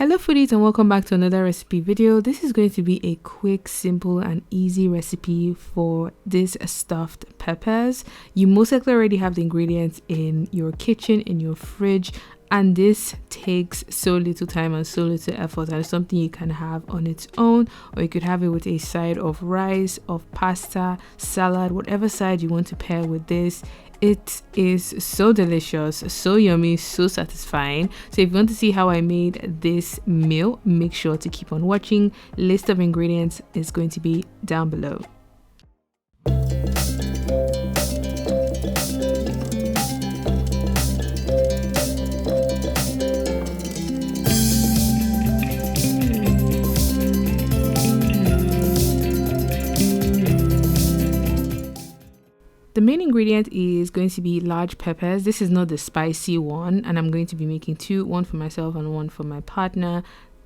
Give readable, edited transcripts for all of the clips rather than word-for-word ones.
Hello foodies, and welcome back to another recipe video. This is going to be a quick, simple and easy recipe for this stuffed peppers. You most likely already have the ingredients in your kitchen, in your fridge, and this takes so little time and so little effort, and it's something you can have on its own, or you could have it with a side of rice, of pasta, salad, whatever side you want to pair with this. It is so delicious, so yummy, so satisfying. So if you want to see how I made this meal, make sure to keep on watching. List of ingredients is going to be down below. The main ingredient is going to be large peppers. This is not the spicy one, and I'm going to be making two, one for myself and one for my partner.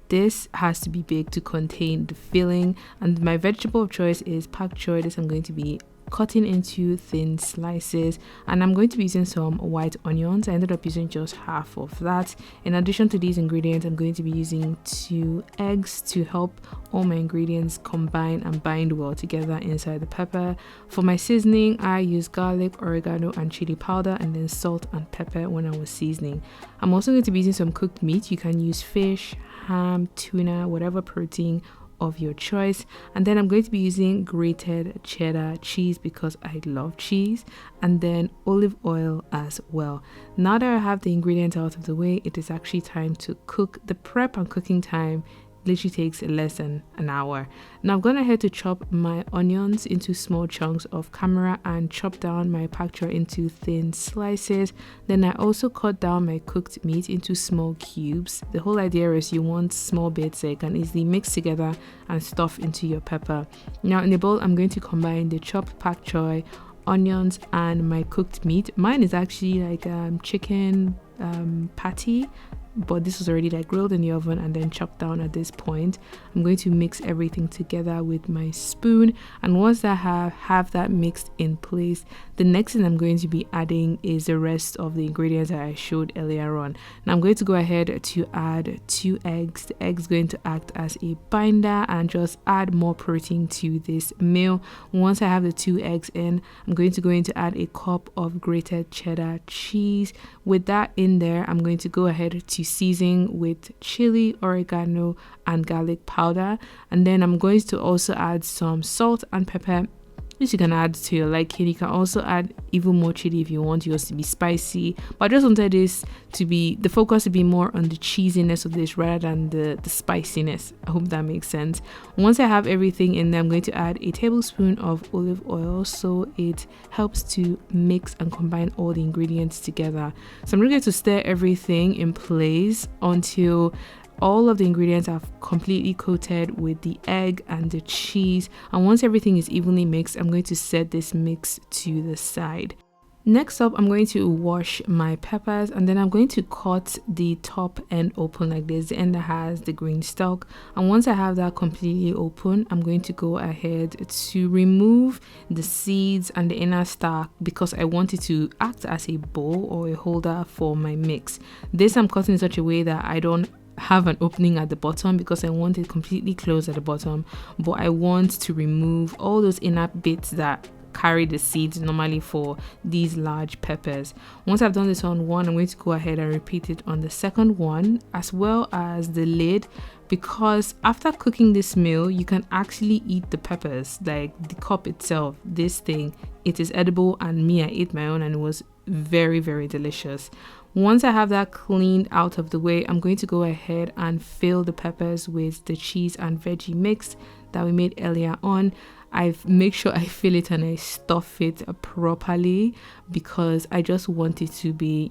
This has to be big to contain the filling, and my vegetable of choice is pak choy. This I'm going to be cutting into thin slices, and I'm going to be using some white onions. I ended up using just half of that. In addition to these ingredients, I'm going to be using 2 eggs to help all my ingredients combine and bind well together inside the pepper. For my seasoning, I use garlic, oregano and chili powder, and then salt and pepper when I was seasoning. I'm also going to be using some cooked meat. You can use fish, ham, tuna, whatever protein of your choice. And then I'm going to be using grated cheddar cheese because I love cheese, and then olive oil as well. Now that I have the ingredients out of the way, it is actually time to cook. The prep and cooking time literally takes less than an hour. Now I've gone ahead to chop my onions into small chunks off camera and chop down my pak choy into thin slices. Then I also cut down my cooked meat into small cubes. The whole idea is you want small bits that you can easily mix together and stuff into your pepper. Now in the bowl, I'm going to combine the chopped pak choy, onions and my cooked meat. Mine is actually like chicken patty, but this was already like grilled in the oven and then chopped down. At this point, I'm going to mix everything together with my spoon, and once I have that mixed in place, the next thing I'm going to be adding is the rest of the ingredients that I showed earlier on. Now I'm going to go ahead to add 2 eggs. The eggs going to act as a binder and just add more protein to this meal. Once I have the 2 eggs in, I'm going to add a cup of grated cheddar cheese. With that in there, I'm going to go ahead to season with chili, oregano and garlic powder, and then I'm going to also add some salt and pepper. This you can add to your liking. You can also add even more chili if you want yours to be spicy, but I just wanted this to be the focus to be more on the cheesiness of this rather than the spiciness. I hope that makes sense. Once I have everything in there, I'm going to add a tablespoon of olive oil so it helps to mix and combine all the ingredients together. So I'm really going to stir everything in place until all of the ingredients are completely coated with the egg and the cheese, and once everything is evenly mixed, I'm going to set this mix to the side. Next up, I'm going to wash my peppers, and then I'm going to cut the top end open like this, the end that has the green stalk. And once I have that completely open, I'm going to go ahead to remove the seeds and the inner stalk because I want it to act as a bowl or a holder for my mix. This I'm cutting in such a way that I don't have an opening at the bottom because I want it completely closed at the bottom, but I want to remove all those inner bits that carry the seeds normally for these large peppers. Once I've done this on one, I'm going to go ahead and repeat it on the second one, as well as the lid, because after cooking this meal you can actually eat the peppers, like the cup itself. This thing, it is edible, and me, I ate my own and it was very, very delicious. Once I have that cleaned out of the way, I'm going to go ahead and fill the peppers with the cheese and veggie mix that we made earlier on. I make sure I fill it and I stuff it properly because I just want it to be,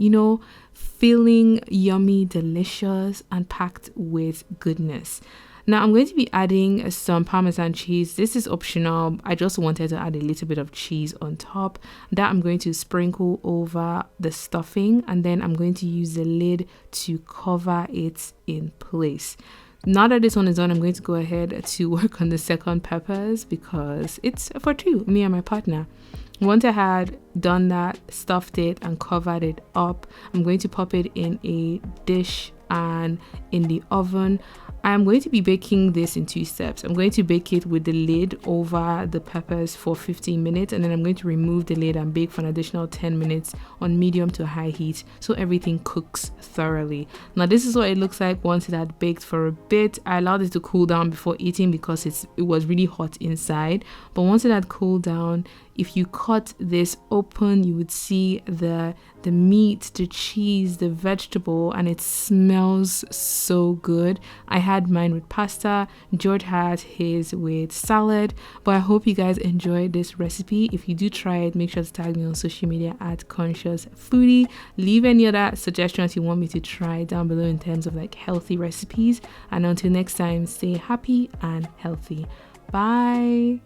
filling, yummy, delicious and packed with goodness. Now I'm going to be adding some Parmesan cheese. This is optional. I just wanted to add a little bit of cheese on top. That I'm going to sprinkle over the stuffing, and then I'm going to use the lid to cover it in place. Now that this one is done, I'm going to go ahead to work on the second peppers because it's for 2, me and my partner. Once I had done that, stuffed it and covered it up, I'm going to pop it in a dish and in the oven. I'm going to be baking this in 2 steps. I'm going to bake it with the lid over the peppers for 15 minutes, and then I'm going to remove the lid and bake for an additional 10 minutes on medium to high heat so everything cooks thoroughly. Now this is what it looks like once it had baked for a bit. I allowed it to cool down before eating because it was really hot inside, but once it had cooled down, if you cut this open, you would see the meat, the cheese, the vegetable, and it smells so good. I had mine with pasta. George had his with salad. But I hope you guys enjoyed this recipe. If you do try it, make sure to tag me on social media at Conscious Foodie. Leave any other suggestions you want me to try down below in terms of like healthy recipes. And until next time, stay happy and healthy. Bye.